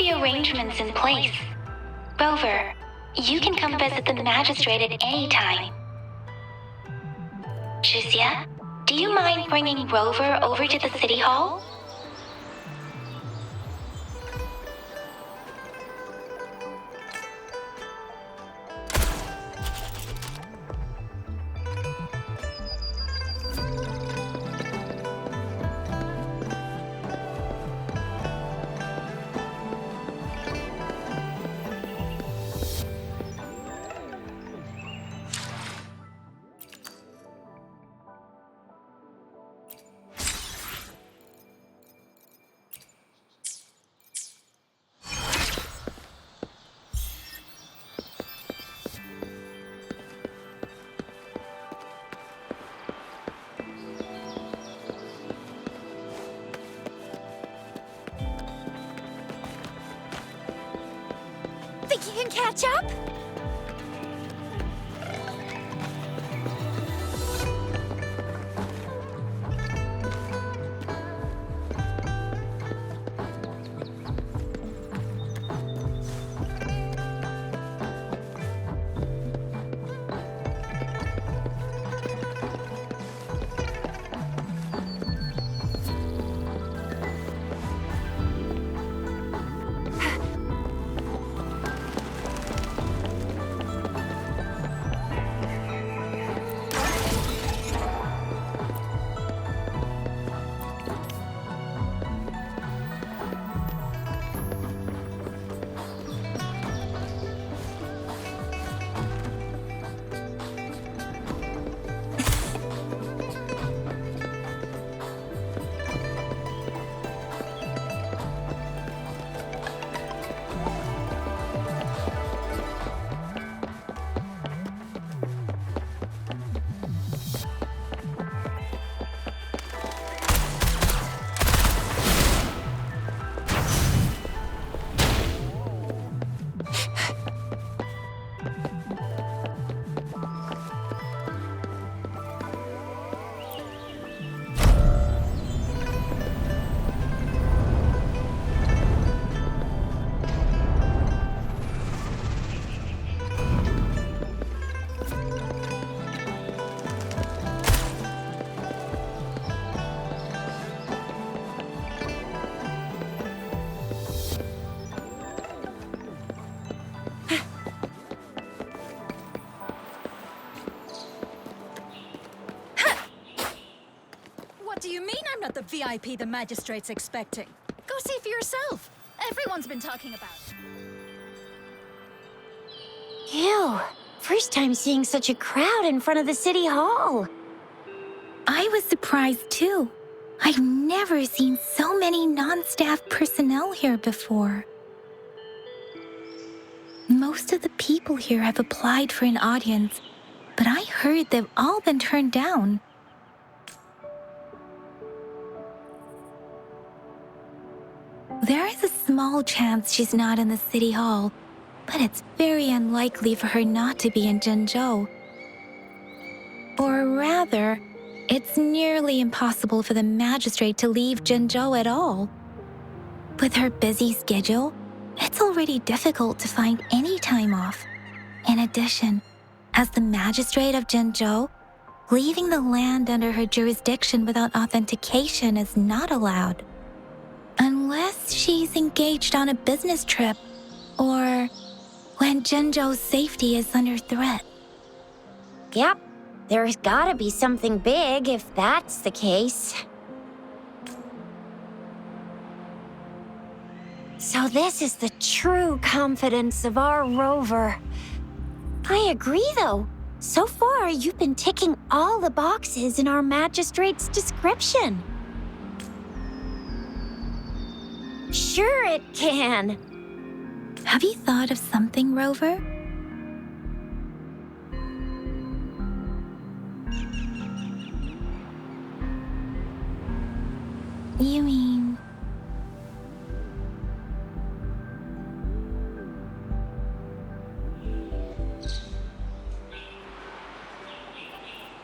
the arrangements in place. Rover, you can come visit the magistrate at any time. Shuzia, do you mind bringing Rover over to the city hall? Think you can catch up? What do you mean I'm not the VIP the magistrate's expecting? Go see for yourself. Everyone's been talking about it. Ew. First time seeing such a crowd in front of the city hall. I was surprised too. I've never seen so many non-staff personnel here before. Most of the people here have applied for an audience, but I heard they've all been turned down. There is a small chance she's not in the city hall, but it's very unlikely for her not to be in Zhengzhou. Or rather, it's nearly impossible for the magistrate to leave Zhengzhou at all. With her busy schedule, it's already difficult to find any time off. In addition, as the magistrate of Zhengzhou, leaving the land under her jurisdiction without authentication is not allowed. Unless she's engaged on a business trip, or when Zhengzhou's safety is under threat. Yep, there's gotta be something big if that's the case. So this is the true confidence of our Rover. I agree, though. So far, you've been ticking all the boxes in our magistrate's description. Sure it can. Have you thought of something, Rover? You mean...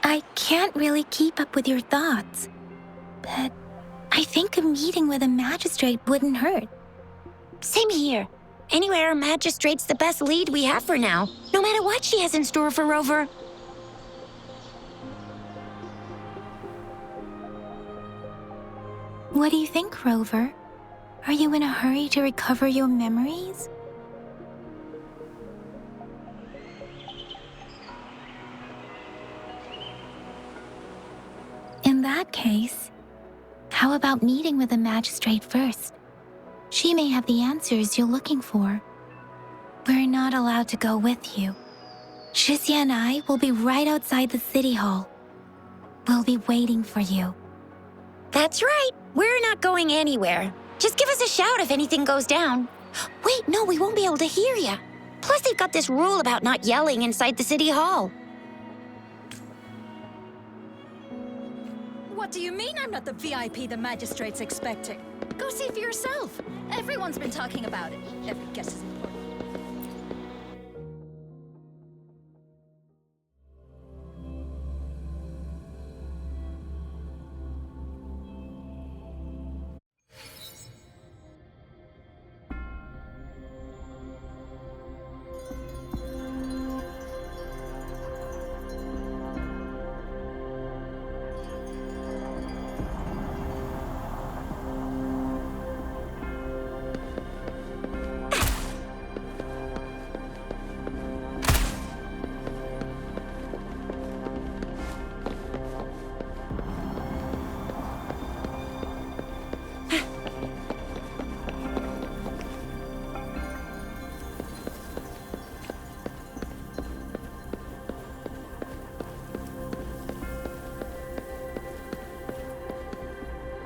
I can't really keep up with your thoughts, but I think a meeting with a magistrate wouldn't hurt. Same here. Anywhere, Magistrate's the best lead we have for now, no matter what she has in store for Rover. What do you think, Rover? Are you in a hurry to recover your memories? In that case, how about meeting with the magistrate first? She may have the answers you're looking for. We're not allowed to go with you. Shizia and I will be right outside the city hall. We'll be waiting for you. That's right. We're not going anywhere. Just give us a shout if anything goes down. Wait, no, we won't be able to hear ya. Plus, they've got this rule about not yelling inside the city hall. What do you mean I'm not the VIP the magistrate's expecting? Go see for yourself. Everyone's been talking about it. Every guess is important.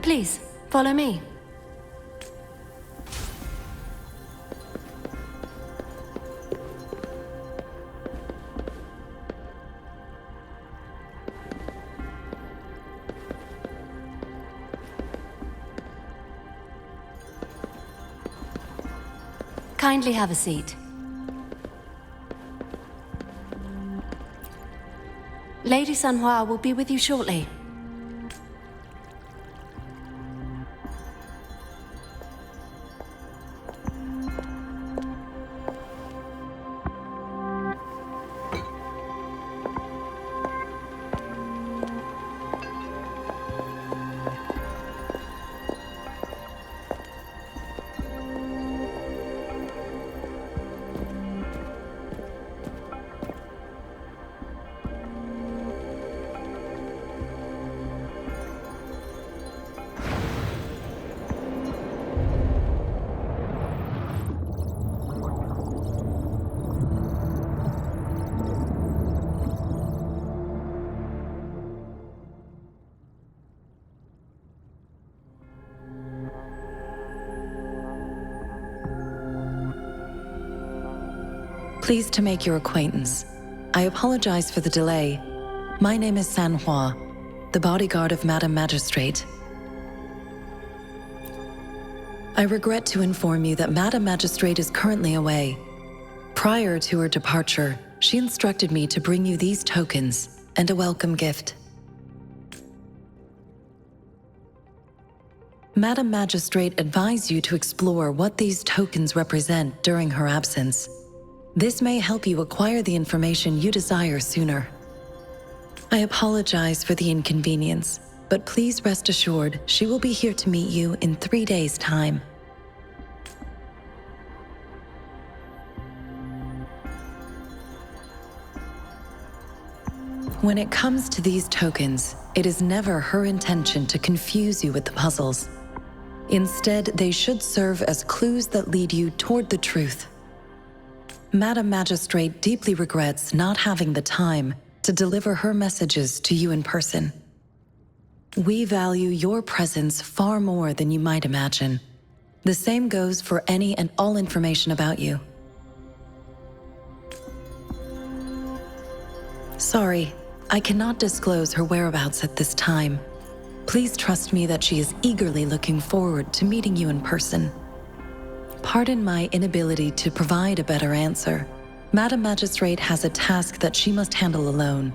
Please, follow me. Kindly have a seat. Lady Sanhua will be with you shortly. Pleased to make your acquaintance. I apologize for the delay. My name is Sanhua, the bodyguard of Madam Magistrate. I regret to inform you that Madam Magistrate is currently away. Prior to her departure, she instructed me to bring you these tokens and a welcome gift. Madam Magistrate advised you to explore what these tokens represent during her absence. This may help you acquire the information you desire sooner. I apologize for the inconvenience, but please rest assured she will be here to meet you in 3 days' time. When it comes to these tokens, it is never her intention to confuse you with the puzzles. Instead, they should serve as clues that lead you toward the truth. Madam Magistrate deeply regrets not having the time to deliver her messages to you in person. We value your presence far more than you might imagine. The same goes for any and all information about you. Sorry, I cannot disclose her whereabouts at this time. Please trust me that she is eagerly looking forward to meeting you in person. Pardon my inability to provide a better answer. Madam Magistrate has a task that she must handle alone,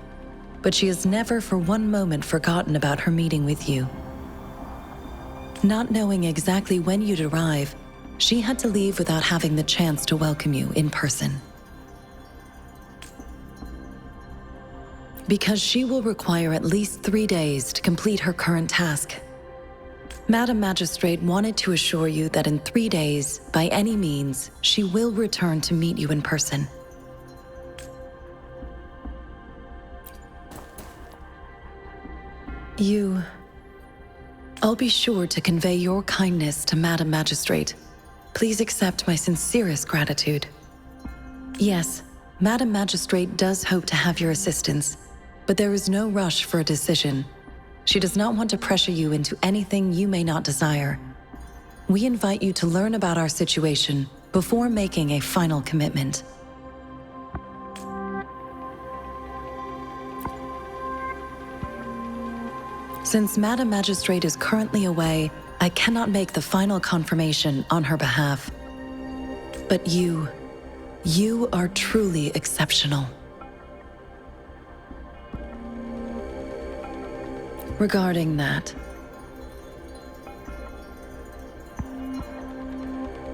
but she has never for one moment forgotten about her meeting with you. Not knowing exactly when you'd arrive, she had to leave without having the chance to welcome you in person. Because she will require at least 3 days to complete her current task. Madam Magistrate wanted to assure you that in 3 days, by any means, she will return to meet you in person. I'll be sure to convey your kindness to Madam Magistrate. Please accept my sincerest gratitude. Yes, Madam Magistrate does hope to have your assistance, but there is no rush for a decision. She does not want to pressure you into anything you may not desire. We invite you to learn about our situation before making a final commitment. Since Madam Magistrate is currently away, I cannot make the final confirmation on her behalf. But you are truly exceptional. Regarding that,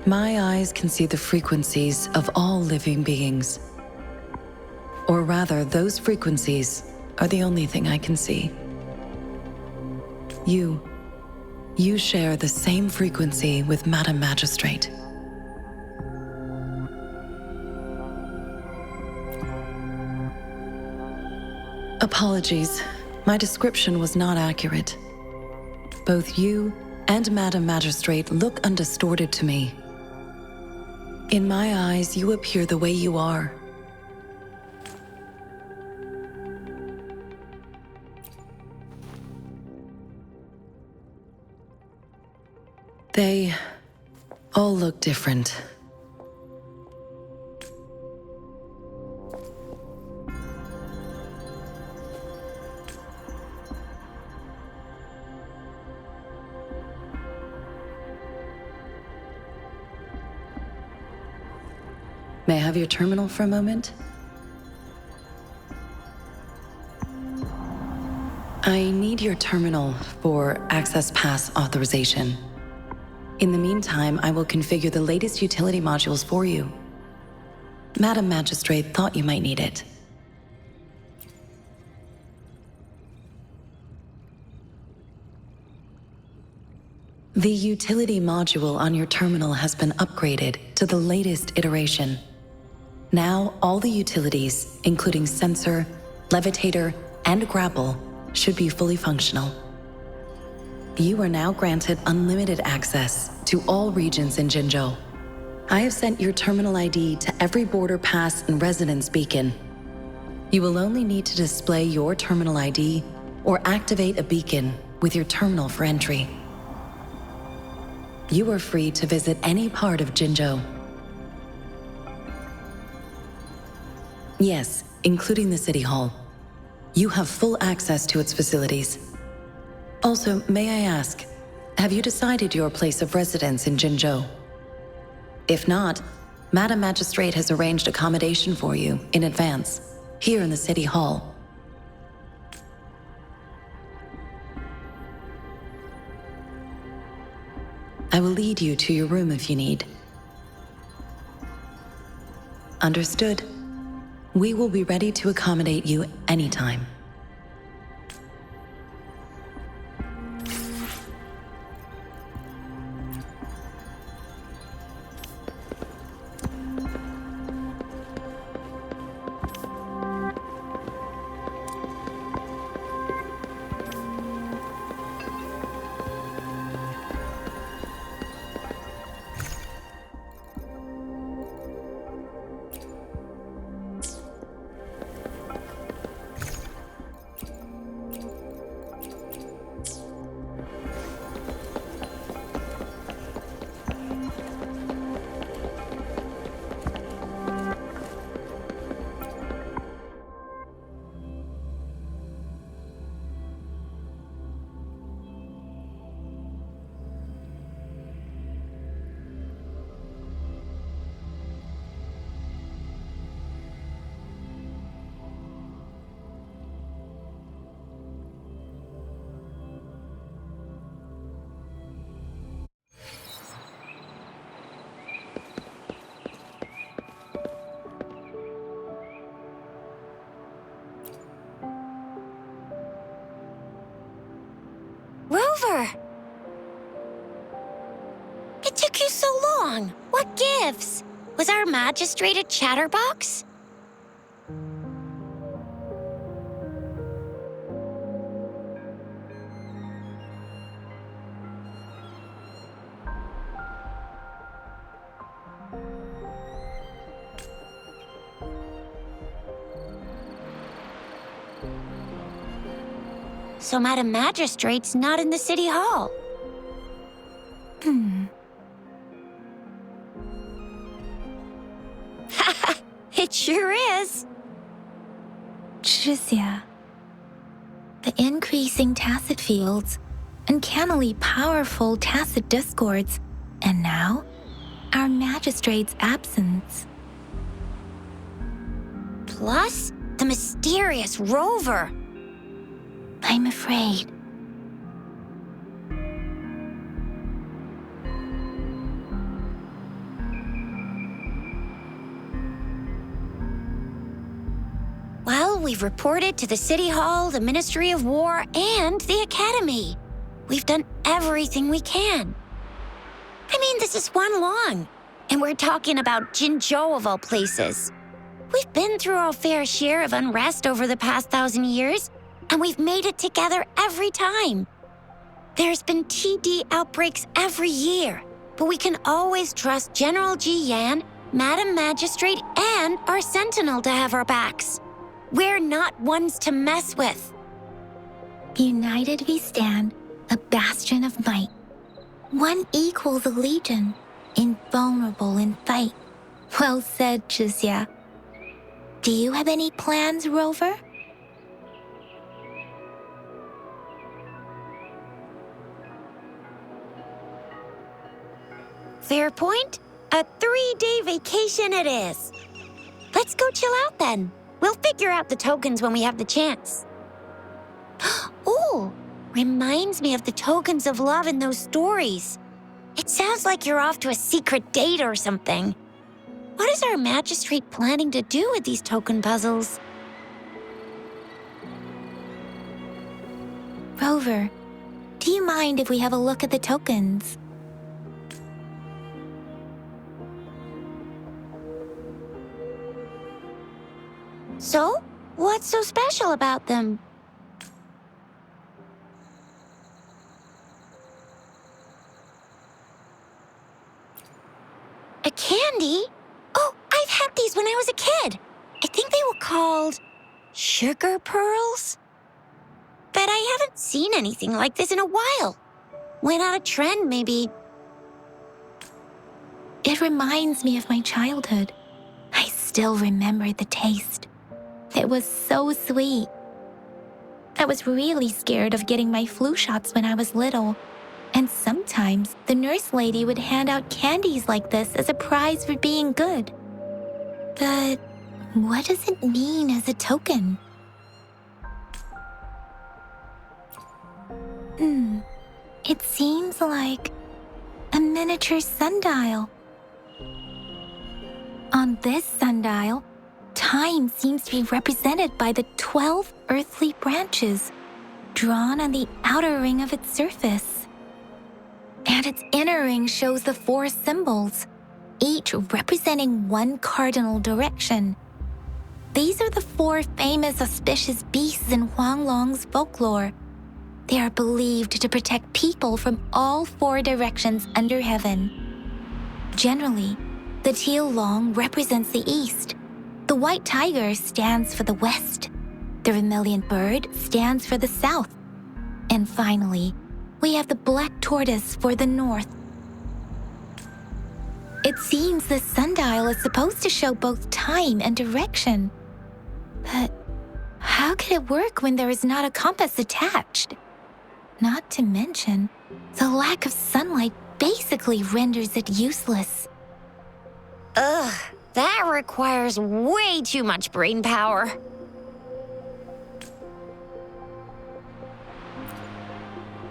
my eyes can see the frequencies of all living beings. Or rather, those frequencies are the only thing I can see. You share the same frequency with Madam Magistrate. Apologies, my description was not accurate. Both you and Madam Magistrate look undistorted to me. In my eyes, you appear the way you are. They all look different. May I have your terminal for a moment? I need your terminal for Access Pass authorization. In the meantime, I will configure the latest utility modules for you. Madam Magistrate thought you might need it. The utility module on your terminal has been upgraded to the latest iteration. Now, all the utilities, including sensor, levitator, and grapple, should be fully functional. You are now granted unlimited access to all regions in Jinzhou. I have sent your terminal ID to every border pass and residence beacon. You will only need to display your terminal ID or activate a beacon with your terminal for entry. You are free to visit any part of Jinzhou. Yes, including the City Hall. You have full access to its facilities. Also, may I ask, have you decided your place of residence in Jinzhou? If not, Madam Magistrate has arranged accommodation for you in advance, here in the City Hall. I will lead you to your room if you need. Understood. We will be ready to accommodate you anytime. took you so long? What gives? Was our magistrate a chatterbox? So Madam Magistrate's not in the city hall. It sure is. Tricia. The increasing tacit fields, uncannily powerful tacit discords, and now, our magistrate's absence. Plus, the mysterious rover. I'm afraid. Well, we've reported to the City Hall, the Ministry of War, and the Academy. We've done everything we can. I mean, this is one long, and we're talking about Jinzhou of all places. We've been through our fair share of unrest over the past 1,000 years, and we've made it together every time. There's been TD outbreaks every year, but we can always trust General Ji Yan, Madam Magistrate, and our Sentinel to have our backs. We're not ones to mess with. United we stand, a bastion of might. One equals a legion, invulnerable in fight. Well said, Tricia. Do you have any plans, Rover? Fair point. A 3-day vacation it is. Let's go chill out then. We'll figure out the tokens when we have the chance. Ooh, reminds me of the tokens of love in those stories. It sounds like you're off to a secret date or something. What is our magistrate planning to do with these token puzzles? Rover, do you mind if we have a look at the tokens? So, what's so special about them? A candy? Oh, I've had these when I was a kid. I think they were called sugar pearls? But I haven't seen anything like this in a while. Went out of trend, maybe. It reminds me of my childhood. I still remember the taste. It was so sweet. I was really scared of getting my flu shots when I was little. And sometimes the nurse lady would hand out candies like this as a prize for being good. But what does it mean as a token? It seems like a miniature sundial. On this sundial, time seems to be represented by the 12 earthly branches drawn on the outer ring of its surface. And its inner ring shows the 4 symbols, each representing one cardinal direction. These are the 4 famous auspicious beasts in Huanglong's folklore. They are believed to protect people from all 4 directions under heaven. Generally, the teal long represents the east. The white tiger stands for the west. The vermilion bird stands for the south. And finally, we have the black tortoise for the north. It seems the sundial is supposed to show both time and direction. But how could it work when there is not a compass attached? Not to mention, the lack of sunlight basically renders it useless. Ugh, that requires way too much brain power.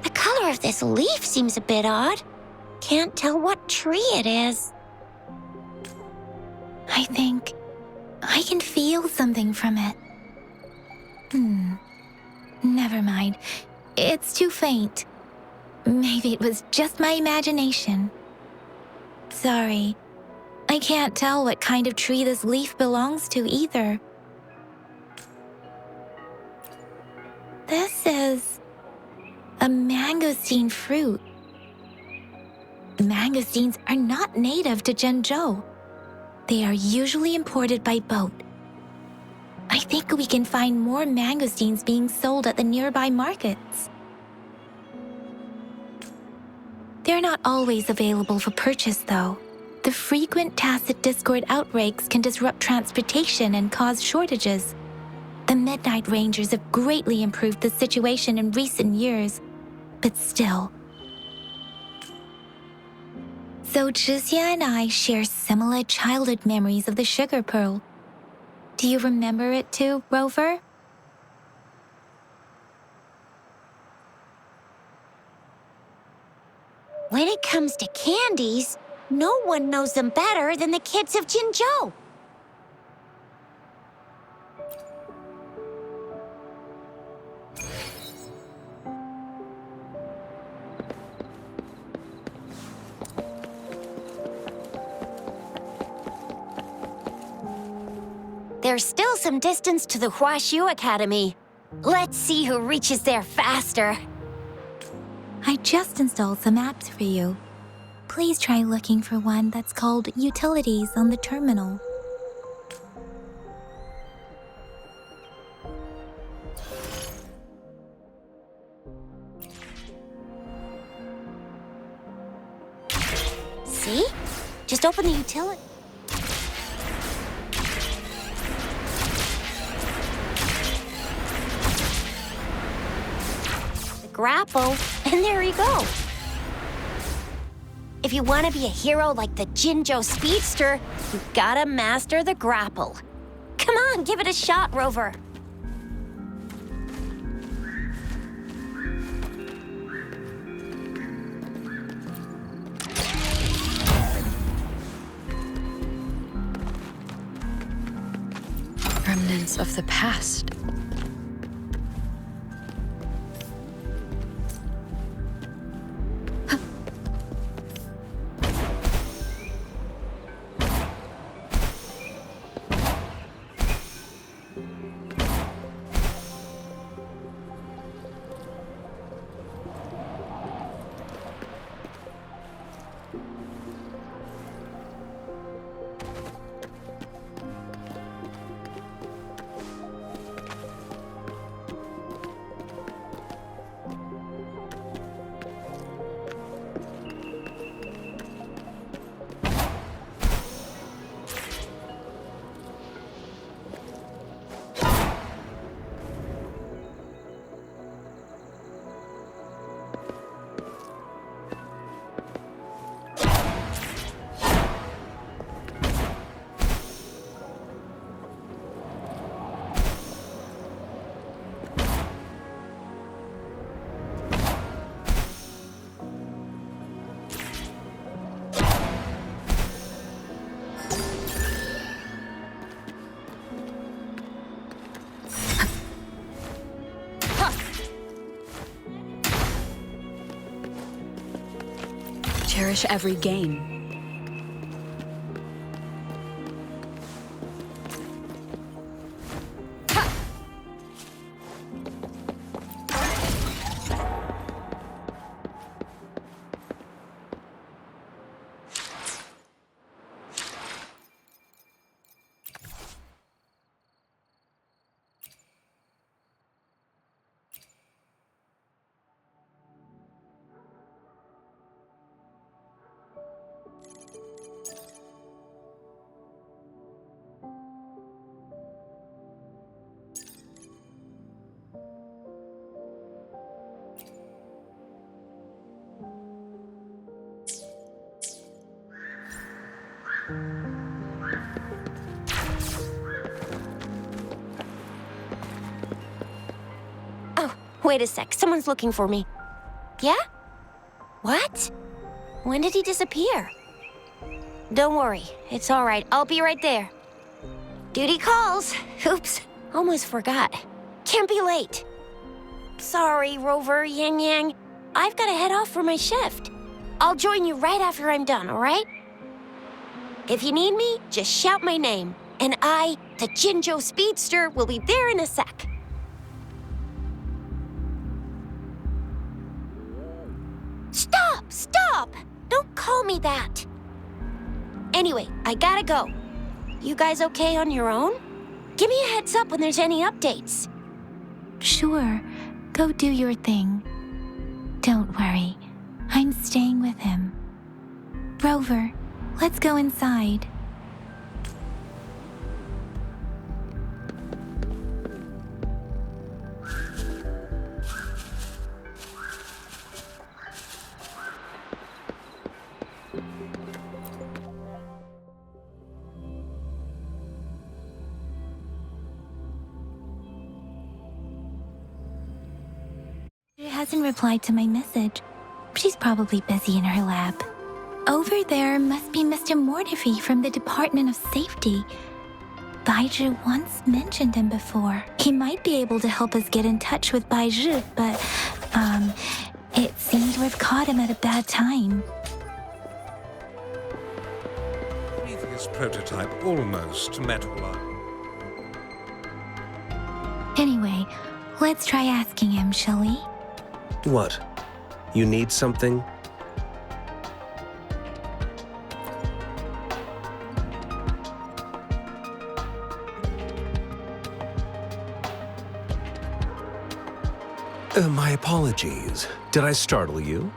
The color of this leaf seems a bit odd. Can't tell what tree it is. I think I can feel something from it. Never mind. It's too faint. Maybe it was just my imagination. sorry. I can't tell what kind of tree this leaf belongs to either. This is a mangosteen fruit. Mangosteens are not native to Zhengzhou. They are usually imported by boat. I think we can find more mangosteens being sold at the nearby markets. They're not always available for purchase, though. The frequent tacit discord outbreaks can disrupt transportation and cause shortages. The Midnight Rangers have greatly improved the situation in recent years, but still. So Zhixia and I share similar childhood memories of the sugar pearl. Do you remember it too, Rover? When it comes to candies, no one knows them better than the kids of Jinzhou. There's still some distance to the Huaxiu Academy. Let's see who reaches there faster. I just installed some apps for you. Please try looking for one that's called Utilities on the terminal. See? Just open the utility. Grapple, and there you go. If you want to be a hero like the Jinzhou Speedster, you've got to master the grapple. Come on, give it a shot, Rover. Remnants of the past. Cherish every gain. Wait a sec, someone's looking for me. Yeah? What? When did he disappear? Don't worry, it's all right. I'll be right there. Duty calls. Oops, almost forgot. Can't be late. Sorry, Rover, Yang Yang. I've got to head off for my shift. I'll join you right after I'm done, all right? If you need me, just shout my name. And I, the Jinjo Speedster, will be there in a sec. Stop! Don't call me that. Anyway, I gotta go. You guys okay on your own? Give me a heads up when there's any updates. Sure, go do your thing. Don't worry, I'm staying with him. Rover, let's go inside. She hasn't replied to my message. She's probably busy in her lab. Over there must be Mr. Mortifi from the Department of Safety. Baizhi once mentioned him before. He might be able to help us get in touch with Baizhi, but, it seemed to have caught him at a bad time. Previous prototype almost met all our... Anyway, let's try asking him, shall we? What? You need something? My apologies. Did I startle you?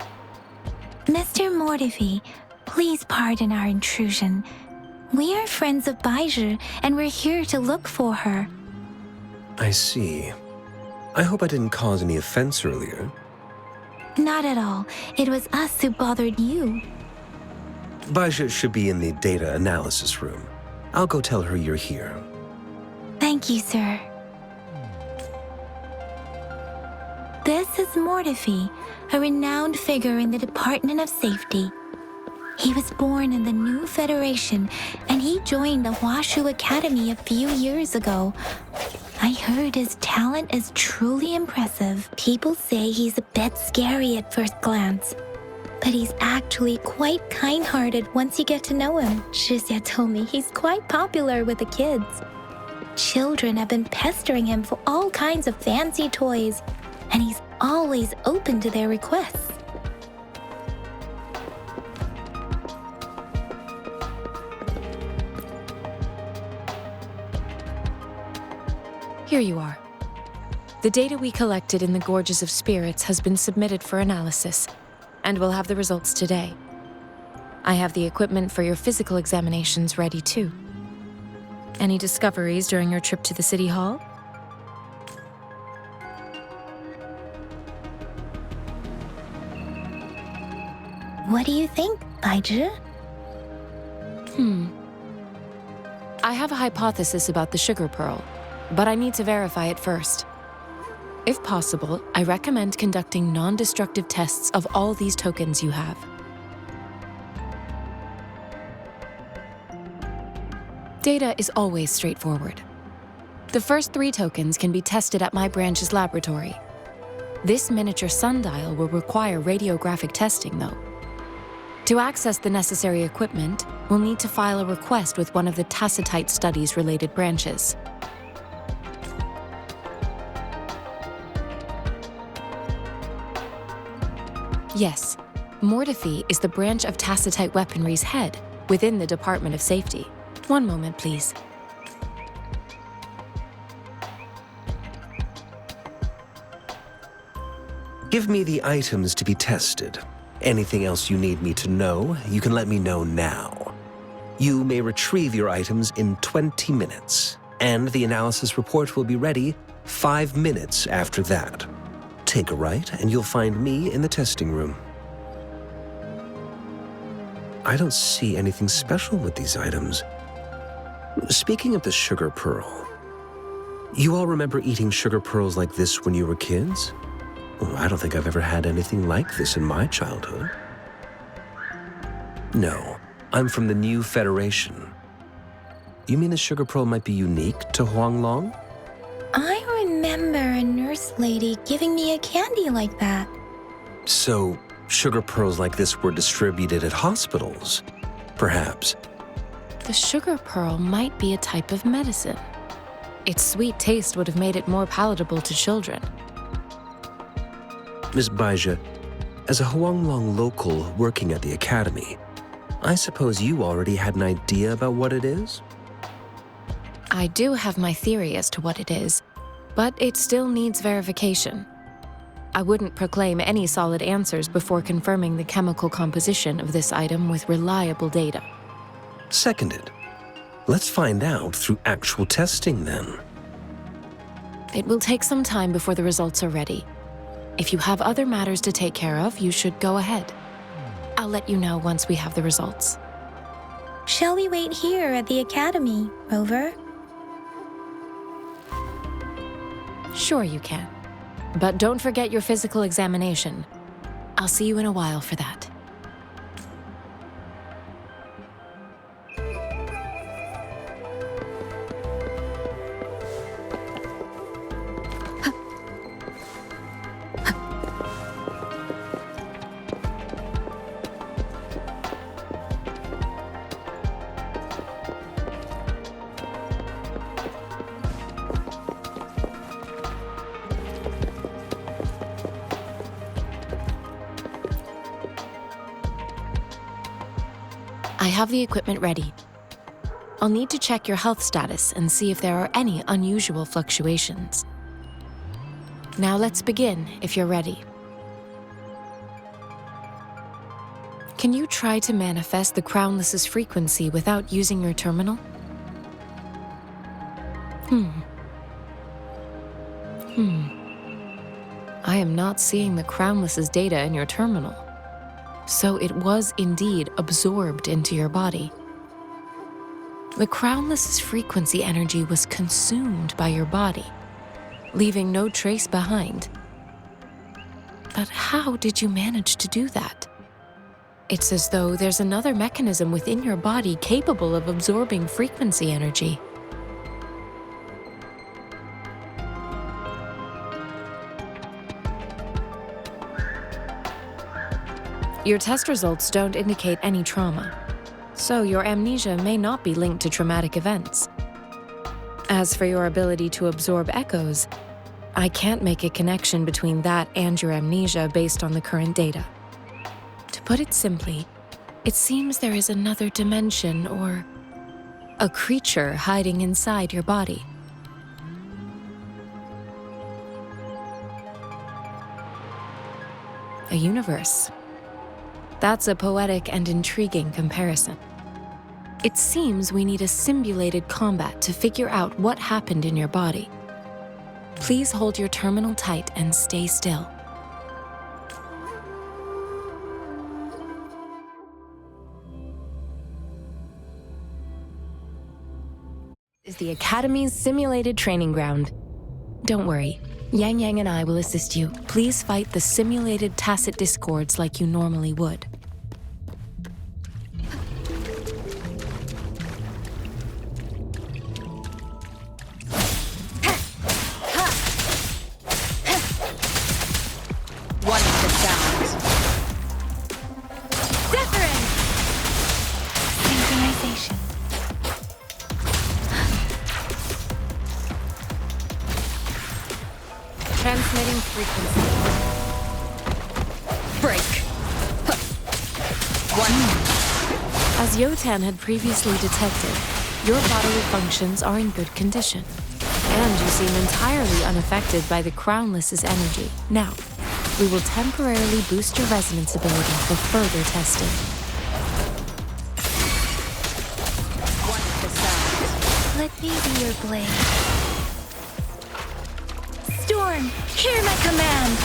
Mr. Mortifi, please pardon our intrusion. We are friends of Baizhi, and we're here to look for her. I see. I hope I didn't cause any offense earlier. Not at all. It was us who bothered you. Baizhi should be in the data analysis room. I'll go tell her you're here. Thank you, sir. This is Mortifi, a renowned figure in the Department of Safety. He was born in the new Federation, and he joined the Huashu Academy a few years ago. I heard his talent is truly impressive. People say he's a bit scary at first glance, but he's actually quite kind-hearted once you get to know him. Shixia told me he's quite popular with the kids. Children have been pestering him for all kinds of fancy toys, and he's always open to their requests. Here you are. The data we collected in the Gorges of Spirits has been submitted for analysis, and we'll have the results today. I have the equipment for your physical examinations ready too. Any discoveries during your trip to the City Hall? What do you think, Baizhi? I have a hypothesis about the sugar pearl, but I need to verify it first. If possible, I recommend conducting non-destructive tests of all these tokens you have. Data is always straightforward. The first 3 tokens can be tested at my branch's laboratory. This miniature sundial will require radiographic testing, though. To access the necessary equipment, we'll need to file a request with one of the Tacitite Studies-related branches. Yes, Mortifi is the branch of Tacitite Weaponry's head within the Department of Safety. One moment, please. Give me the items to be tested. Anything else you need me to know, you can let me know now. You may retrieve your items in 20 minutes, and the analysis report will be ready 5 minutes after that. Take a right, and you'll find me in the testing room. I don't see anything special with these items. Speaking of the sugar pearl, you all remember eating sugar pearls like this when you were kids? Oh, I don't think I've ever had anything like this in my childhood. No, I'm from the new Federation. You mean the sugar pearl might be unique to Huanglong? I remember a nurse lady giving me a candy like that. So, sugar pearls like this were distributed at hospitals, perhaps. The sugar pearl might be a type of medicine. Its sweet taste would have made it more palatable to children. Miss Baija, as a Huanglong local working at the academy, I suppose you already had an idea about what it is? I do have my theory as to what it is, but it still needs verification. I wouldn't proclaim any solid answers before confirming the chemical composition of this item with reliable data. Seconded. Let's find out through actual testing then. It will take some time before the results are ready. If you have other matters to take care of, you should go ahead. I'll let you know once we have the results. Shall we wait here at the academy, Rover? Sure you can. But don't forget your physical examination. I'll see you in a while for that. I have the equipment ready. I'll need to check your health status and see if there are any unusual fluctuations. Now let's begin, if you're ready. Can you try to manifest the Crownless's frequency without using your terminal? I am not seeing the Crownless's data in your terminal. So it was indeed absorbed into your body. The Crownless's frequency energy was consumed by your body, leaving no trace behind. But how did you manage to do that? It's as though there's another mechanism within your body capable of absorbing frequency energy. Your test results don't indicate any trauma, so your amnesia may not be linked to traumatic events. As for your ability to absorb echoes, I can't make a connection between that and your amnesia based on the current data. To put it simply, it seems there is another dimension or a creature hiding inside your body. A universe. That's a poetic and intriguing comparison. It seems we need a simulated combat to figure out what happened in your body. Please hold your terminal tight and stay still. Is the Academy's simulated training ground. Don't worry, Yang Yang and I will assist you. Please fight the simulated tacit discords like you normally would. Transmitting frequency. Break. As Yotan had previously detected, your bodily functions are in good condition, and you seem entirely unaffected by the Crownless's energy. Now, we will temporarily boost your resonance ability for further testing. Let me be your blade. Storm, hear my command!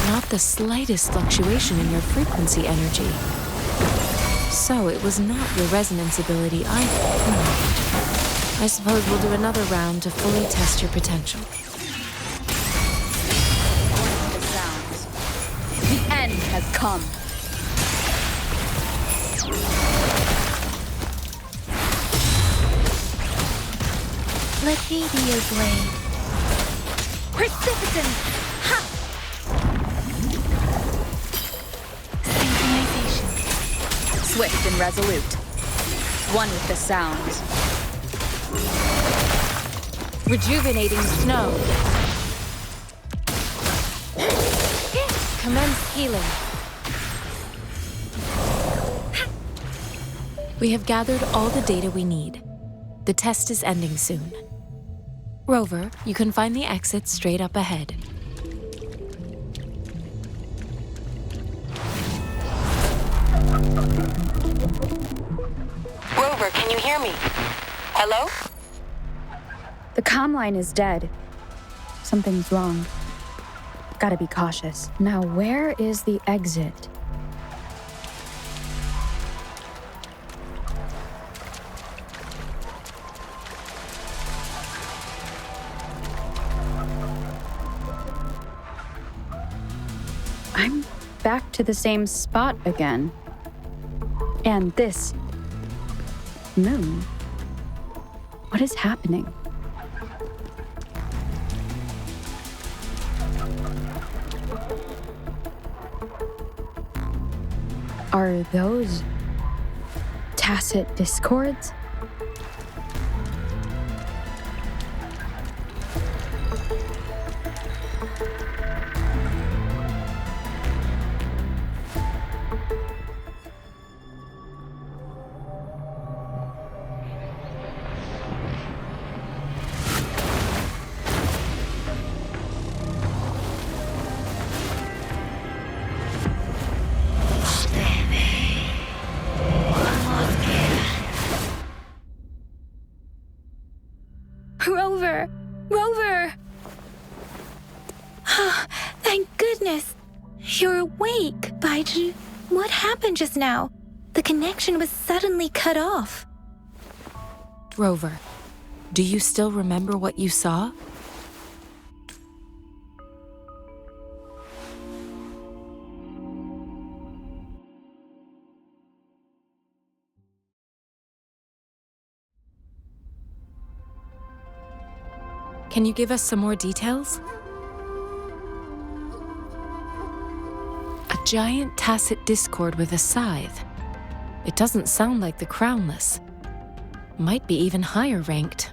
Not the slightest fluctuation in your frequency energy. So it was not your resonance ability either. I suppose we'll do another round to fully test your potential. The end has come. Let me be your blade. Precipitance! Ha! Synchronization. Swift and resolute. One with the sounds. Rejuvenating snow. Commence healing. We have gathered all the data we need. The test is ending soon. Rover, you can find the exit straight up ahead. Rover, can you hear me? Hello? The comm line is dead. Something's wrong. Gotta be cautious. Now, where is the exit? I'm back to the same spot again. And this moon. What is happening? Are those tacit discords? Rover! Rover! Thank goodness! You're awake, Baiju. What happened just now? The connection was suddenly cut off. Rover, do you still remember what you saw? Can you give us some more details? A giant tacit discord with a scythe. It doesn't sound like the Crownless. Might be even higher ranked.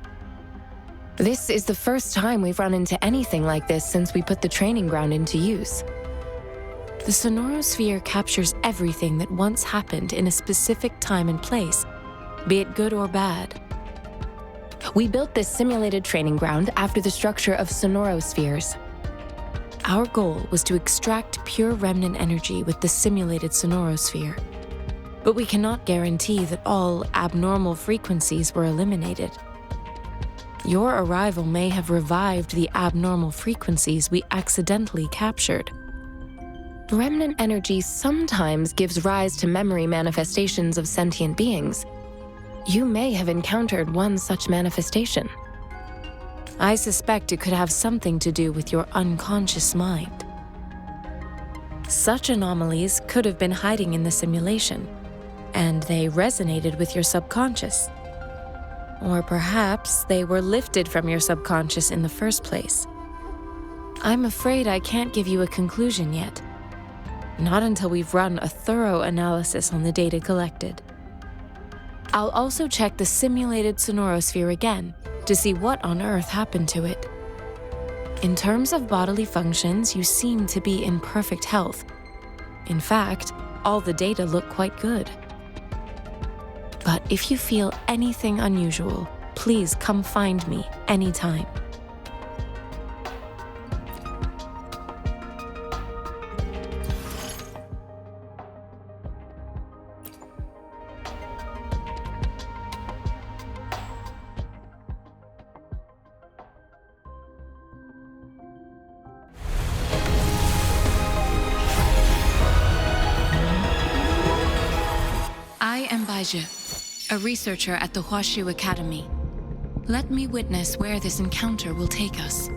This is the first time we've run into anything like this since we put the training ground into use. The Sonorosphere captures everything that once happened in a specific time and place, be it good or bad. We built this simulated training ground after the structure of Sonorospheres. Our goal was to extract pure remnant energy with the simulated Sonorosphere. But we cannot guarantee that all abnormal frequencies were eliminated. Your arrival may have revived the abnormal frequencies we accidentally captured. Remnant energy sometimes gives rise to memory manifestations of sentient beings. You may have encountered one such manifestation. I suspect it could have something to do with your unconscious mind. Such anomalies could have been hiding in the simulation, and they resonated with your subconscious. Or perhaps they were lifted from your subconscious in the first place. I'm afraid I can't give you a conclusion yet. Not until we've run a thorough analysis on the data collected. I'll also check the simulated Sonorosphere again to see what on earth happened to it. In terms of bodily functions, you seem to be in perfect health. In fact, all the data look quite good. But if you feel anything unusual, please come find me anytime. I am Baiju, a researcher at the Huashu Academy. Let me witness where this encounter will take us.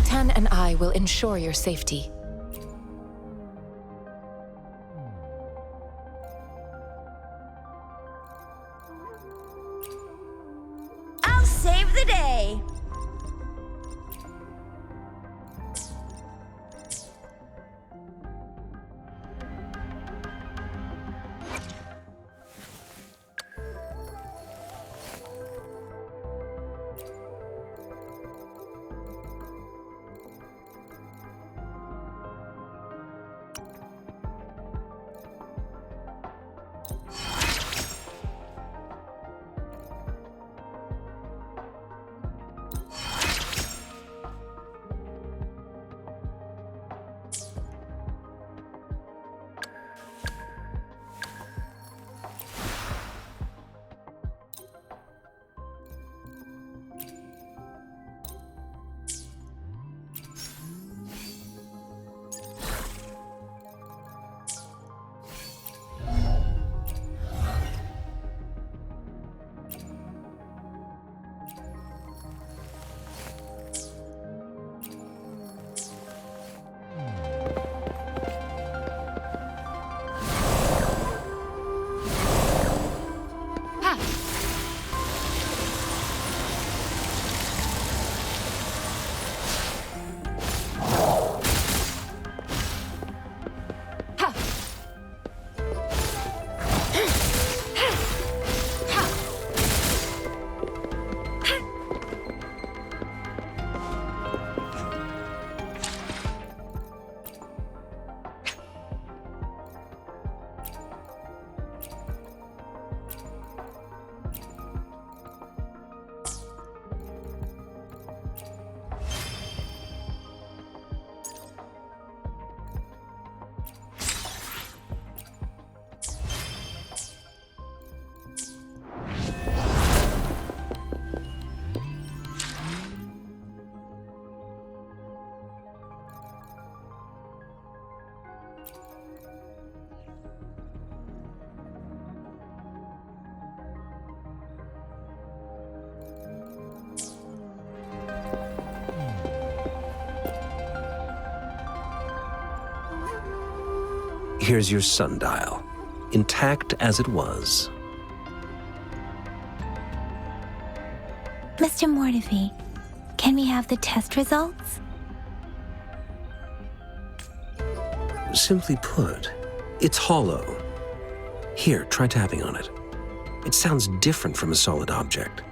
Votan and I will ensure your safety. I'll save the day! Here's your sundial, intact as it was. Mr. Mortefi, can we have the test results? Simply put, it's hollow. Here, try tapping on it. It sounds different from a solid object.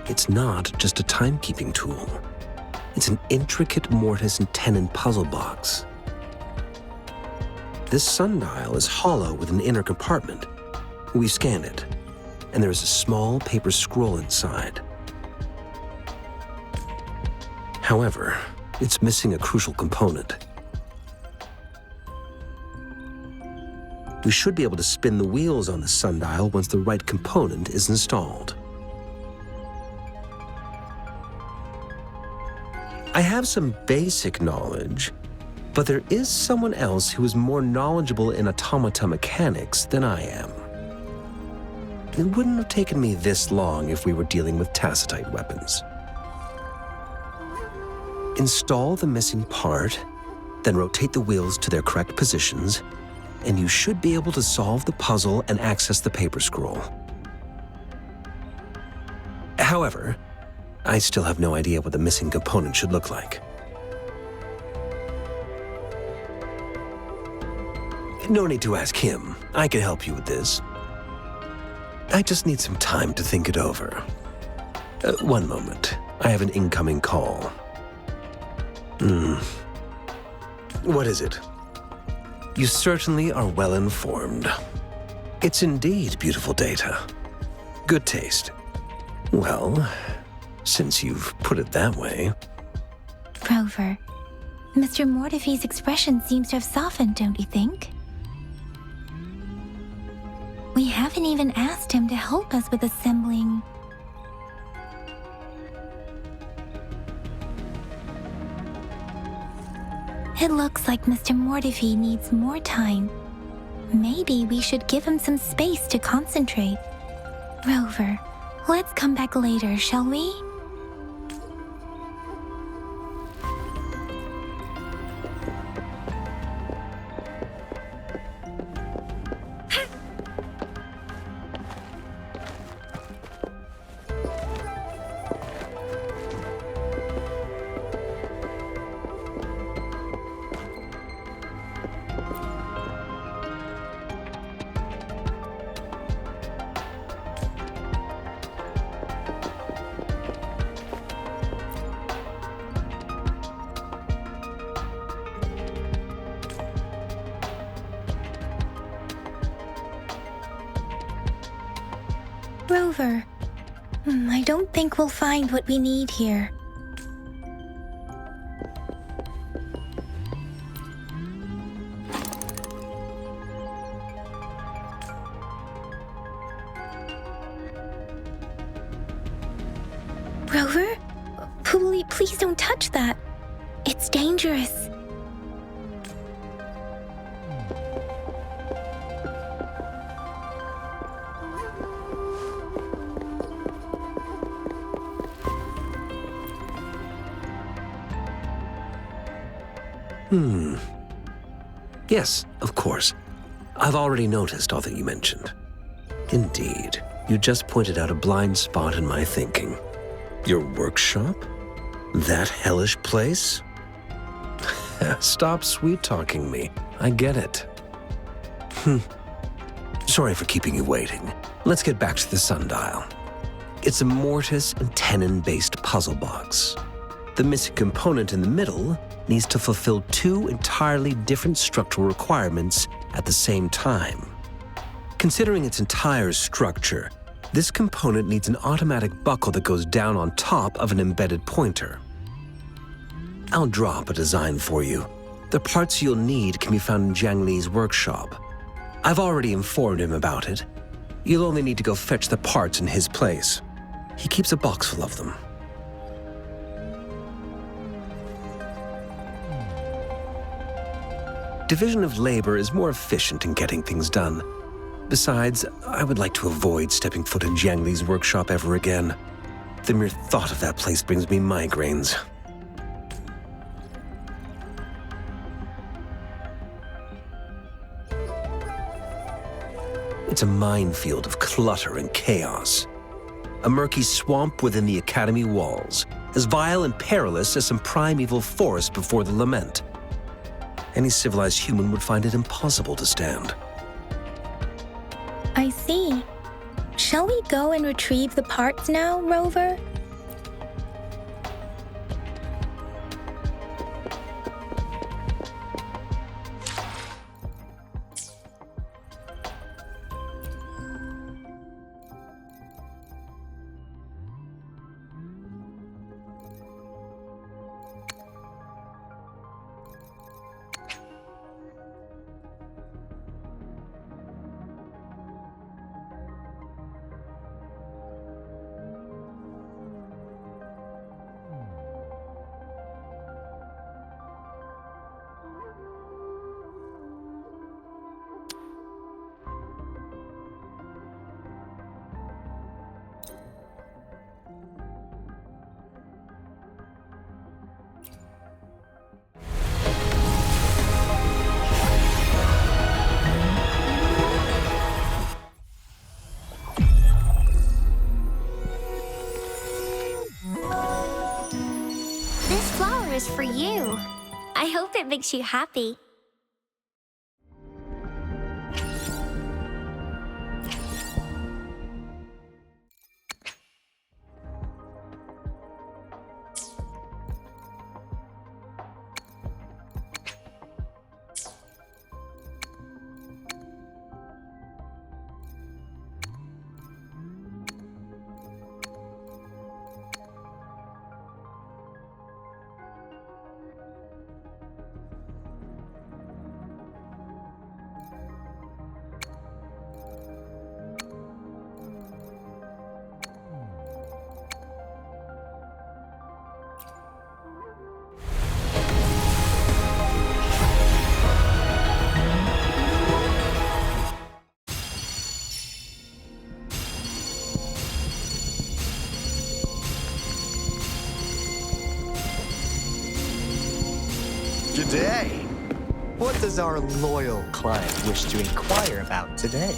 It's not just a timekeeping tool. It's an intricate mortise and tenon puzzle box. This sundial is hollow with an inner compartment. We scanned it, and there is a small paper scroll inside. However, it's missing a crucial component. We should be able to spin the wheels on the sundial once the right component is installed. I have some basic knowledge, but there is someone else who is more knowledgeable in automata mechanics than I am. It wouldn't have taken me this long if we were dealing with tacitite weapons. Install the missing part, then rotate the wheels to their correct positions, and you should be able to solve the puzzle and access the paper scroll. However, I still have no idea what the missing component should look like. No need to ask him. I can help you with this. I just need some time to think it over. One moment. I have an incoming call. What is it? You certainly are well informed. It's indeed beautiful data. Good taste. Well, since you've put it that way. Rover, Mr. Mortefi's expression seems to have softened, don't you think? We haven't even asked him to help us with assembling. It looks like Mr. Mortefi needs more time. Maybe we should give him some space to concentrate. Rover, let's come back later, shall we? Rover, I don't think we'll find what we need here. Rover? Please don't touch that. It's dangerous. Yes, of course. I've already noticed all that you mentioned. Indeed, you just pointed out a blind spot in my thinking. Your workshop? That hellish place? Stop sweet-talking me. I get it. Sorry for keeping you waiting. Let's get back to the sundial. It's a mortise and tenon-based puzzle box. The missing component in the middle needs to fulfill two entirely different structural requirements at the same time. Considering its entire structure, this component needs an automatic buckle that goes down on top of an embedded pointer. I'll drop a design for you. The parts you'll need can be found in Jiang Li's workshop. I've already informed him about it. You'll only need to go fetch the parts in his place. He keeps a box full of them. Division of labor is more efficient in getting things done. Besides, I would like to avoid stepping foot in Jiang Li's workshop ever again. The mere thought of that place brings me migraines. It's a minefield of clutter and chaos. A murky swamp within the Academy walls, as vile and perilous as some primeval forest before the lament. Any civilized human would find it impossible to stand. I see. Shall we go and retrieve the parts now, Rover? This flower is for you. I hope it makes you happy. G'day! What does our loyal client wish to inquire about today?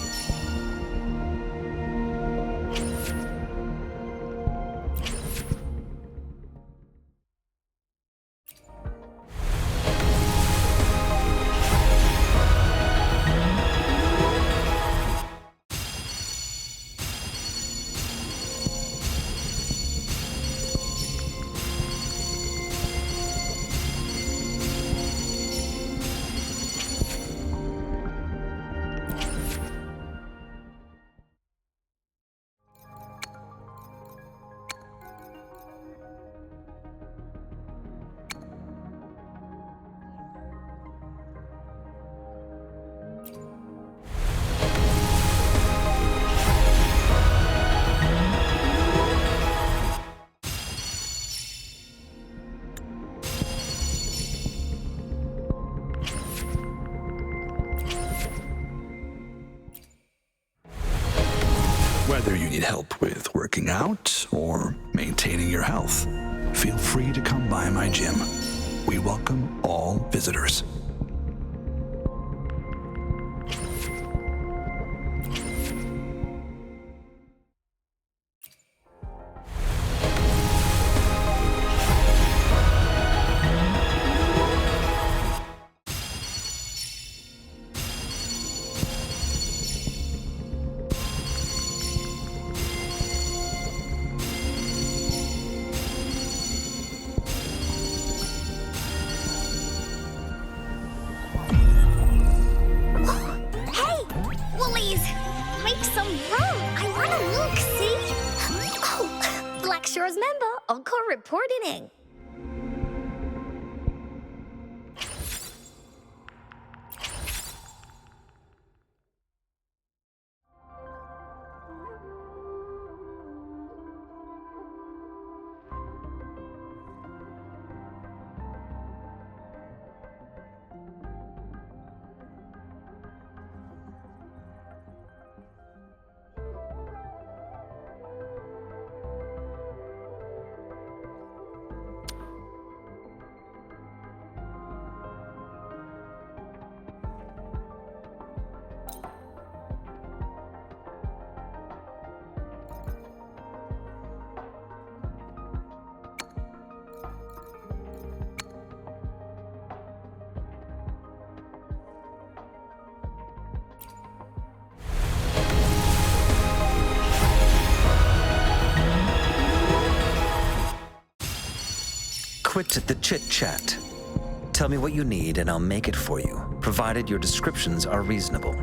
need help with working out or maintaining your health, feel free to come by my gym. We welcome all visitors. Member, Encore reporting in. Quit the chit-chat. Tell me what you need and I'll make it for you, provided your descriptions are reasonable.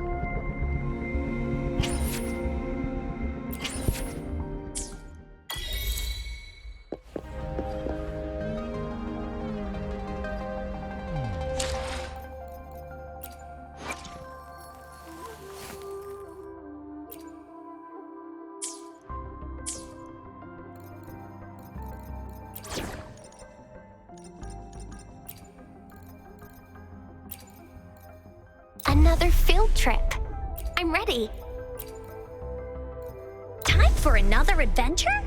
Another field trip. I'm ready. Time for another adventure?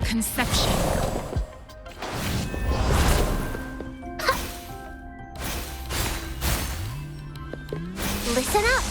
Conception. Listen up.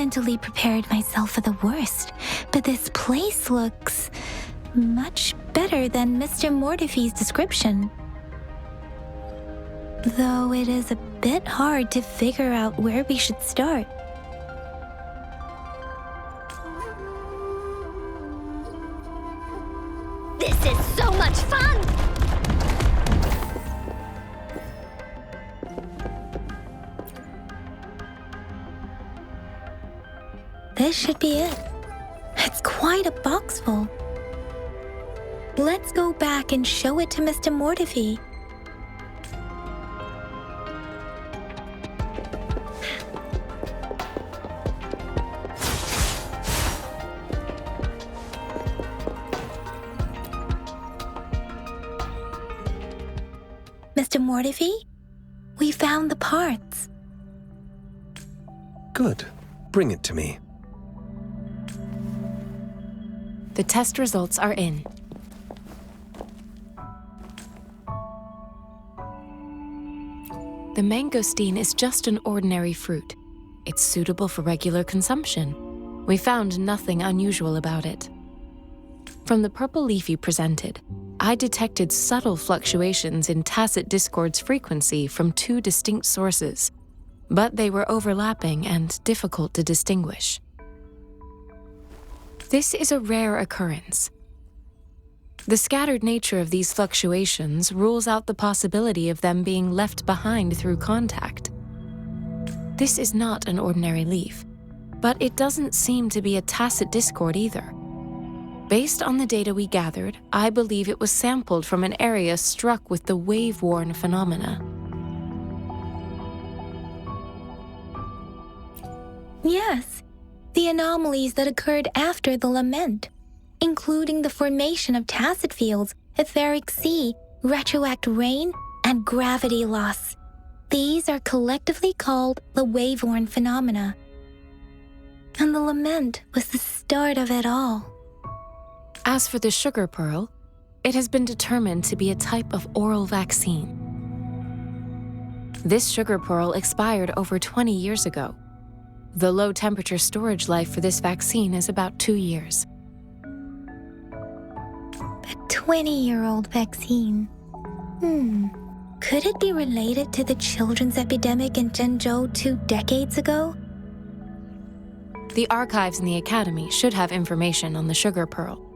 mentally prepared myself for the worst, but this place looks much better than Mr. Mortify's description. Though it is a bit hard to figure out where we should start. This is so much fun! This should be it. It's quite a box full. Let's go back and show it to Mr. Mortify. Mr. Mortify, we found the parts. Good. Bring it to me. The test results are in. The mangosteen is just an ordinary fruit. It's suitable for regular consumption. We found nothing unusual about it. From the purple leaf you presented, I detected subtle fluctuations in tacit discord's frequency from two distinct sources, but they were overlapping and difficult to distinguish. This is a rare occurrence. The scattered nature of these fluctuations rules out the possibility of them being left behind through contact. This is not an ordinary leaf, but it doesn't seem to be a tacit discord either. Based on the data we gathered, I believe it was sampled from an area struck with the wave-worn phenomena. Yes, the anomalies that occurred after the lament, including the formation of tacit fields, etheric sea, retroact rain, and gravity loss. These are collectively called the wave-worn phenomena. And the lament was the start of it all. As for the sugar pearl, it has been determined to be a type of oral vaccine. This sugar pearl expired over 20 years ago. The low-temperature storage life for this vaccine is about 2 years. A 20-year-old vaccine. Could it be related to the children's epidemic in Zhengzhou 2 decades ago? The archives in the Academy should have information on the sugar pearl.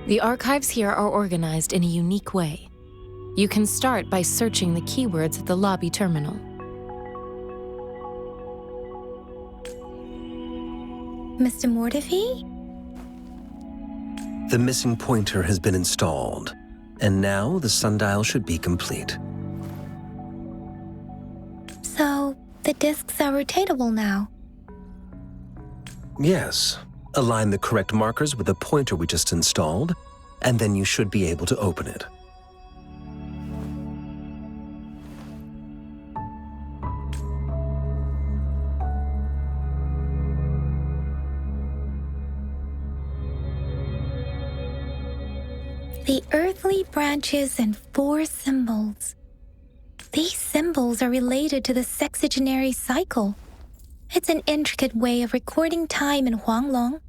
The archives here are organized in a unique way. You can start by searching the keywords at the lobby terminal. Mr. Mortify? The missing pointer has been installed, and now the sundial should be complete. So, the discs are rotatable now? Yes. Align the correct markers with the pointer we just installed, and then you should be able to open it. The earthly branches and 4 symbols. These symbols are related to the sexagenary cycle. It's an intricate way of recording time in Huanglong.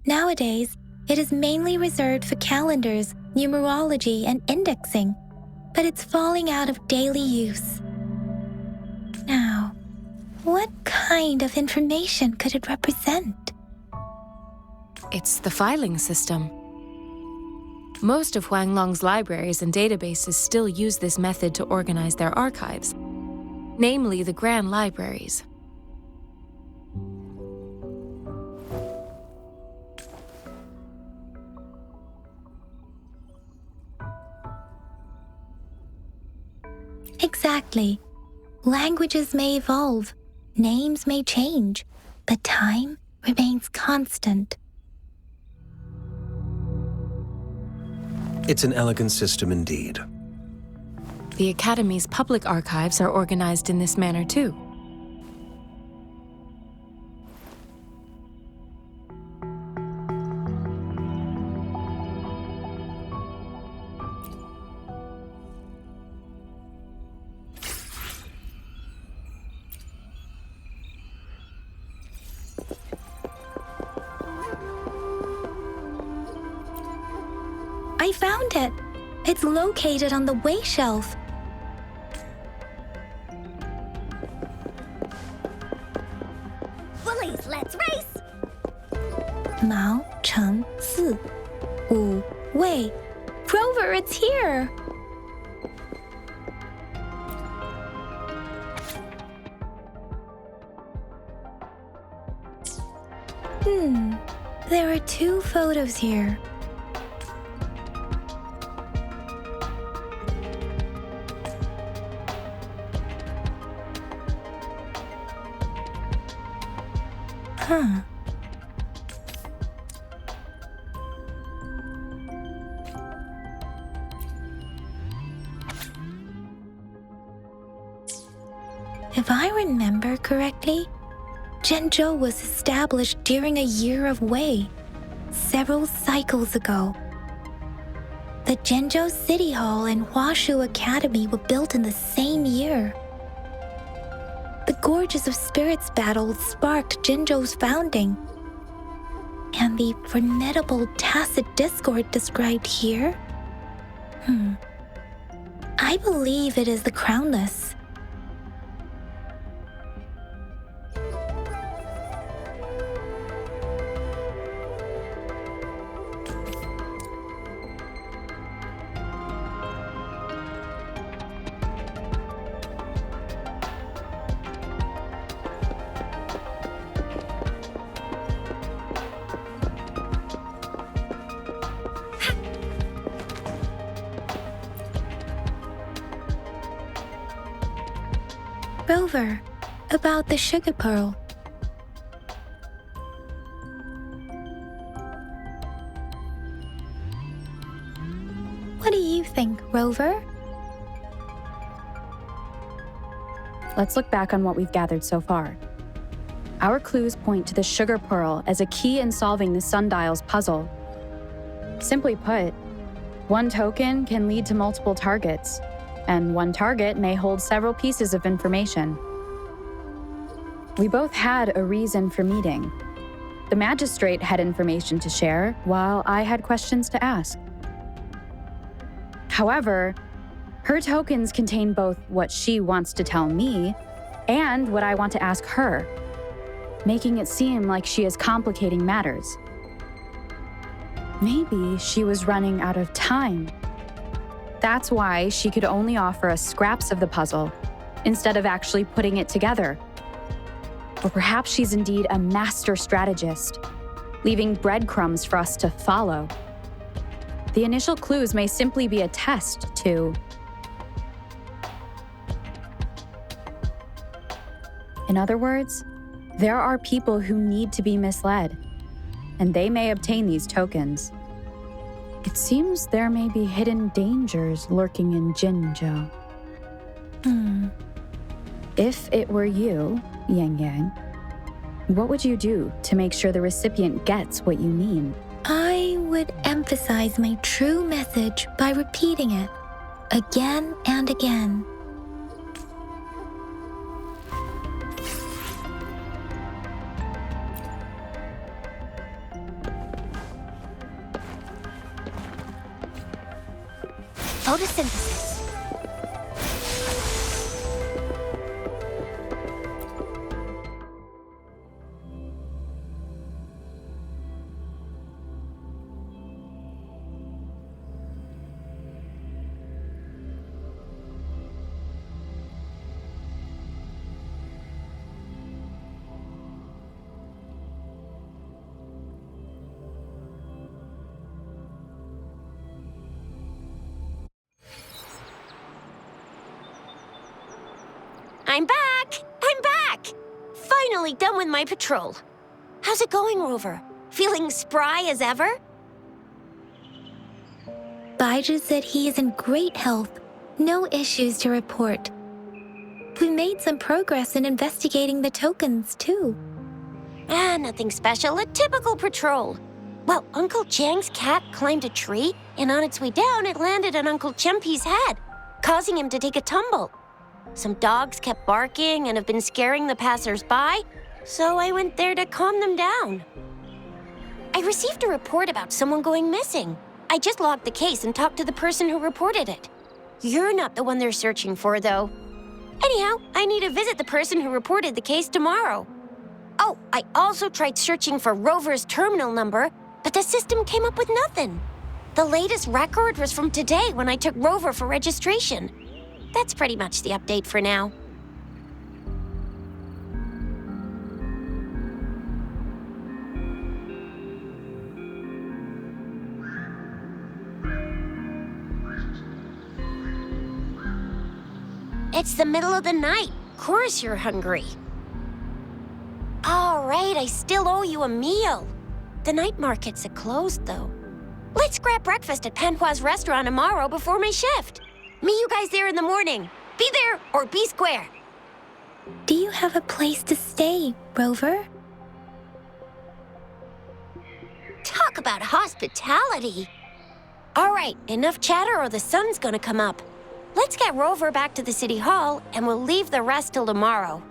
Nowadays, it is mainly reserved for calendars, numerology, and indexing, but it's falling out of daily use. Now, what kind of information could it represent? It's the filing system. Most of Huanglong's libraries and databases still use this method to organize their archives, namely the Grand Libraries. Exactly. Languages may evolve, names may change, but time remains constant. It's an elegant system indeed. The Academy's public archives are organized in this manner too. I found it. It's located on the way shelf. Bullies, let's race! 毛乘4 5 位. Rover, it's here! There are 2 photos here. Huh. If I remember correctly, Zhenzhou was established during a year of Wei, several cycles ago. The Zhenzhou City Hall and Huashu Academy were built in the same year. The Gorges of Spirits battle sparked Zhenzhou's founding. And the formidable tacit discord described here? I believe it is the Crownless. Rover, about the sugar pearl. What do you think, Rover? Let's look back on what we've gathered so far. Our clues point to the sugar pearl as a key in solving the sundial's puzzle. Simply put, one token can lead to multiple targets, and one target may hold several pieces of information. We both had a reason for meeting. The magistrate had information to share, while I had questions to ask. However, her tokens contain both what she wants to tell me and what I want to ask her, making it seem like she is complicating matters. Maybe she was running out of time. That's why she could only offer us scraps of the puzzle, instead of actually putting it together. Or perhaps she's indeed a master strategist, leaving breadcrumbs for us to follow. The initial clues may simply be a test to... In other words, there are people who need to be misled, and they may obtain these tokens. It seems there may be hidden dangers lurking in Zhenzhou. If it were you, Yang Yang, what would you do to make sure the recipient gets what you mean? I would emphasize my true message by repeating it again and again. Photosynthesis. I'm back! I'm back! Finally done with my patrol. How's it going, Rover? Feeling spry as ever? Baiju said he is in great health. No issues to report. We made some progress in investigating the tokens, too. Nothing special. A typical patrol. Well, Uncle Chang's cat climbed a tree, and on its way down, it landed on Uncle Chempi's head, causing him to take a tumble. Some dogs kept barking and have been scaring the passers-by, so I went there to calm them down. I received a report about someone going missing. I just logged the case and talked to the person who reported it. You're not the one they're searching for, though. Anyhow, I need to visit the person who reported the case tomorrow. Oh, I also tried searching for Rover's terminal number, but the system came up with nothing. The latest record was from today when I took Rover for registration. That's pretty much the update for now. It's the middle of the night. Of course you're hungry. All right, I still owe you a meal. The night markets are closed, though. Let's grab breakfast at Panhua's restaurant tomorrow before my shift. Meet you guys there in the morning. Be there or be square. Do you have a place to stay, Rover? Talk about hospitality. All right, enough chatter or the sun's gonna come up. Let's get Rover back to the city hall and we'll leave the rest till tomorrow.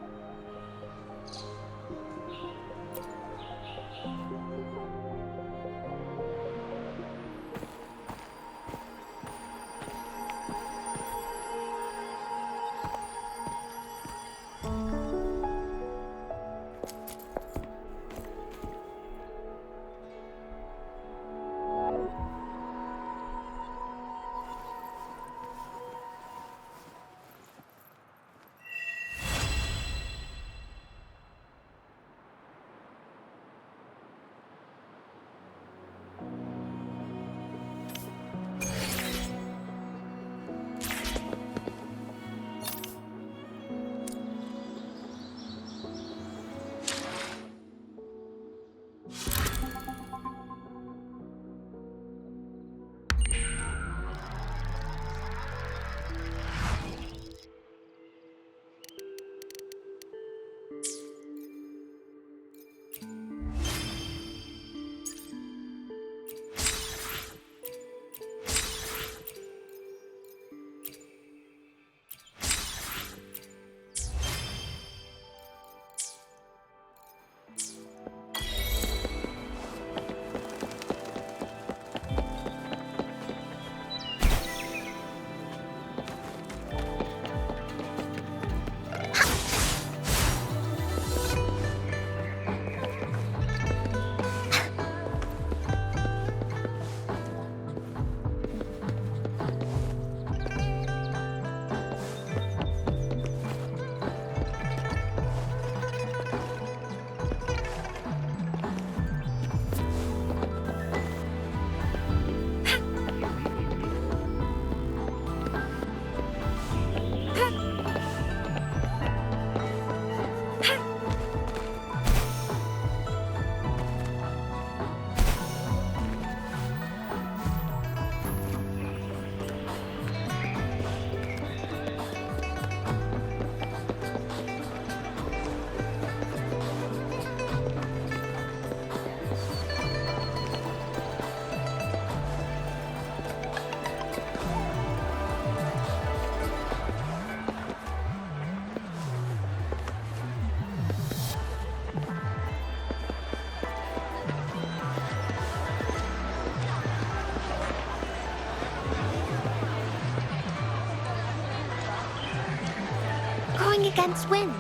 Against wind.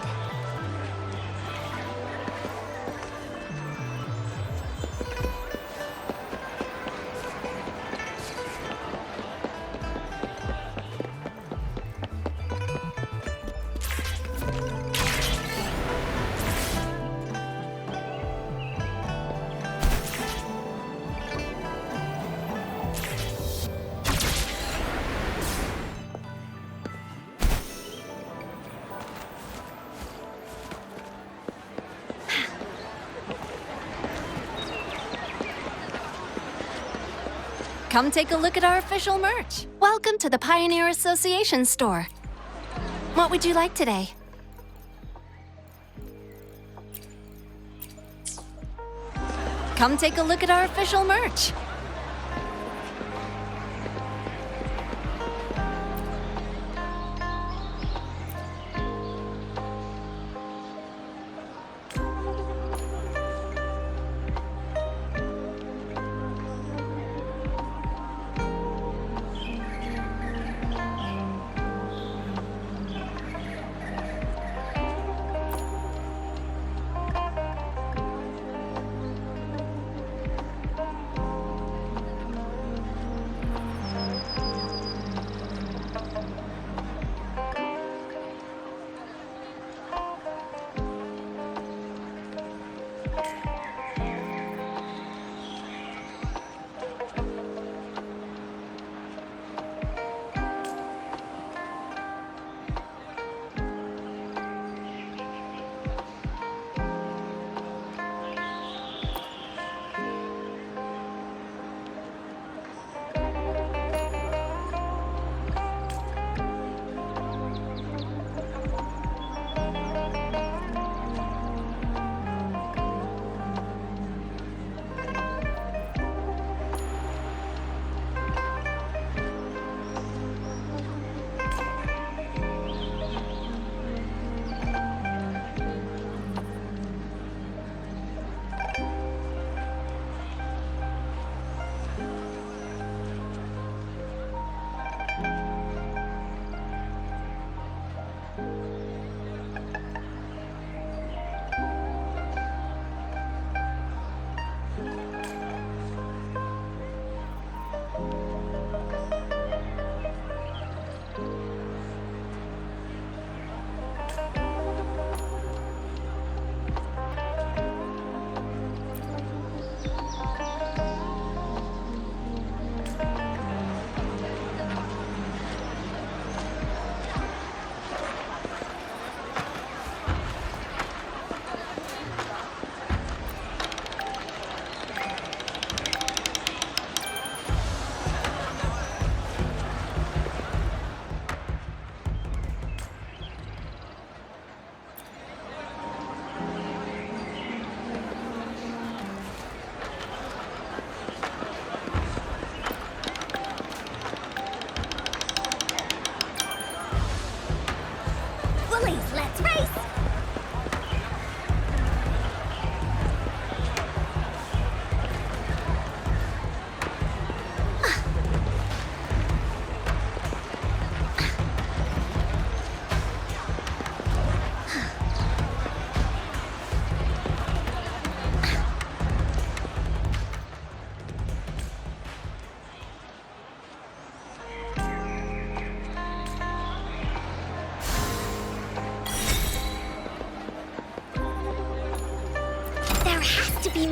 Come take a look at our official merch. Welcome to the Pioneer Association store. What would you like today? Come take a look at our official merch.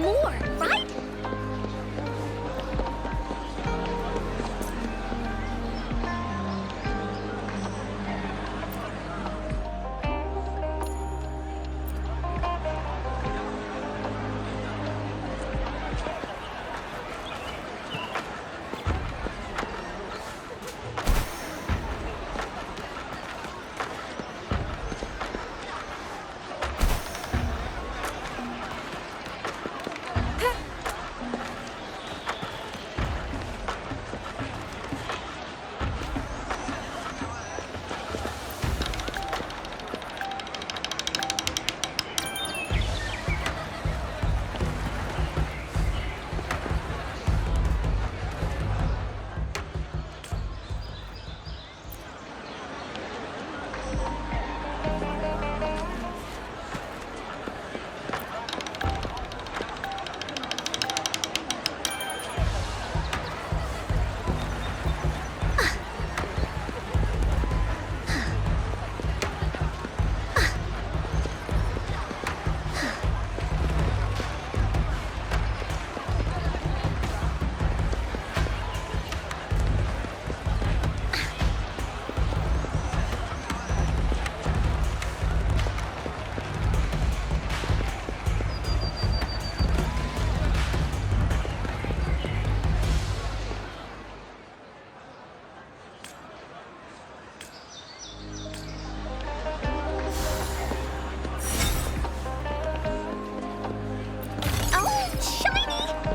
more, right?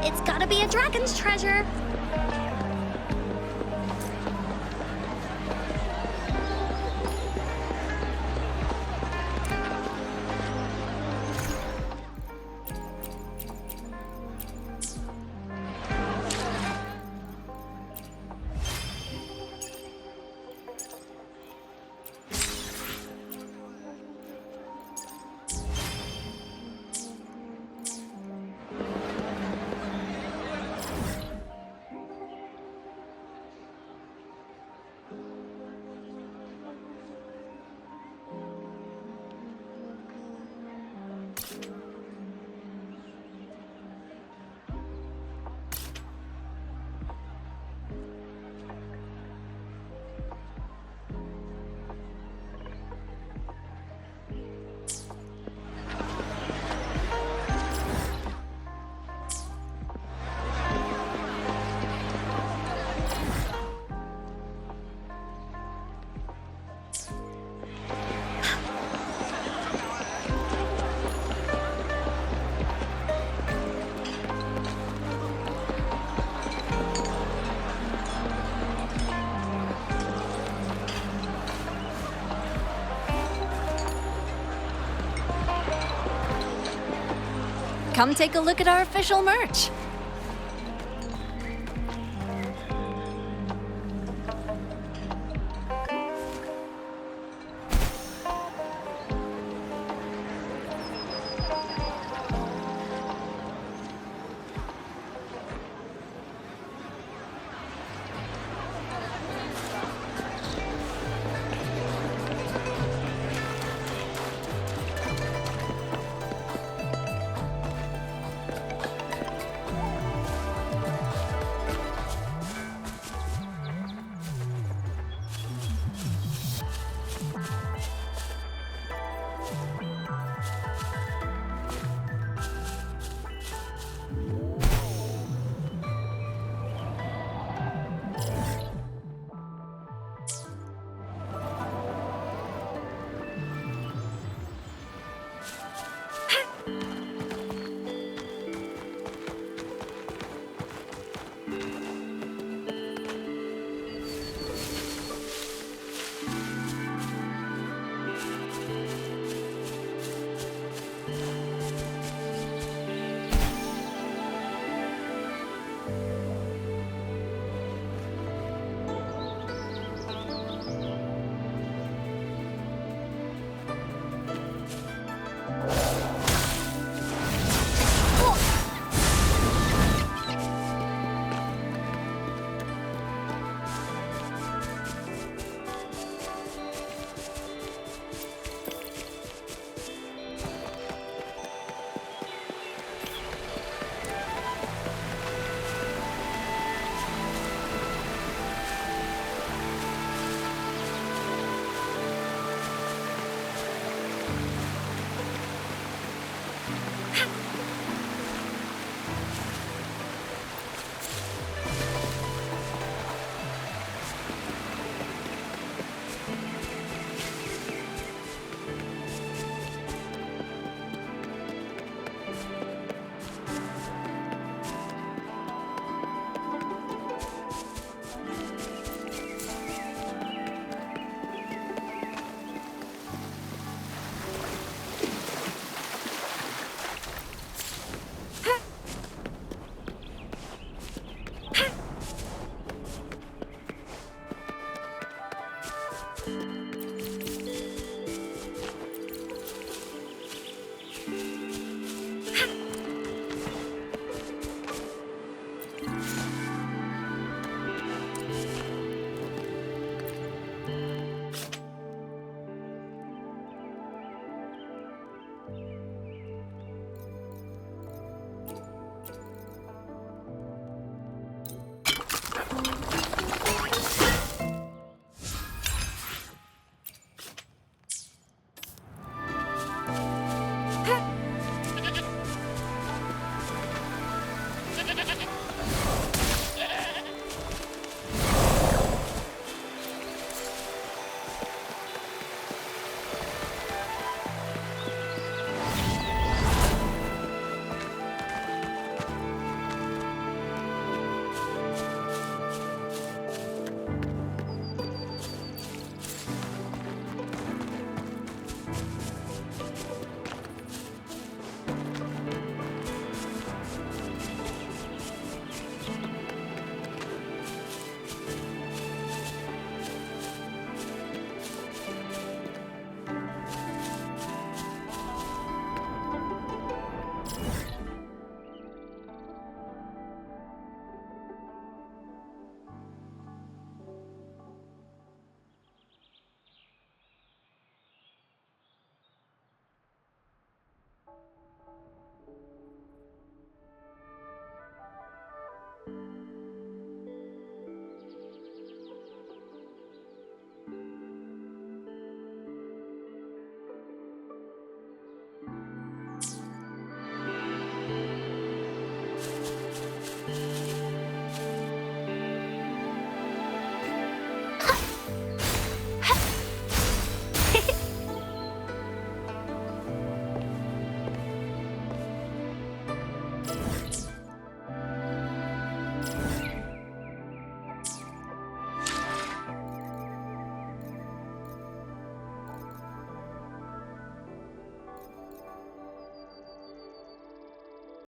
It's gotta be a dragon's treasure. Come take a look at our official merch.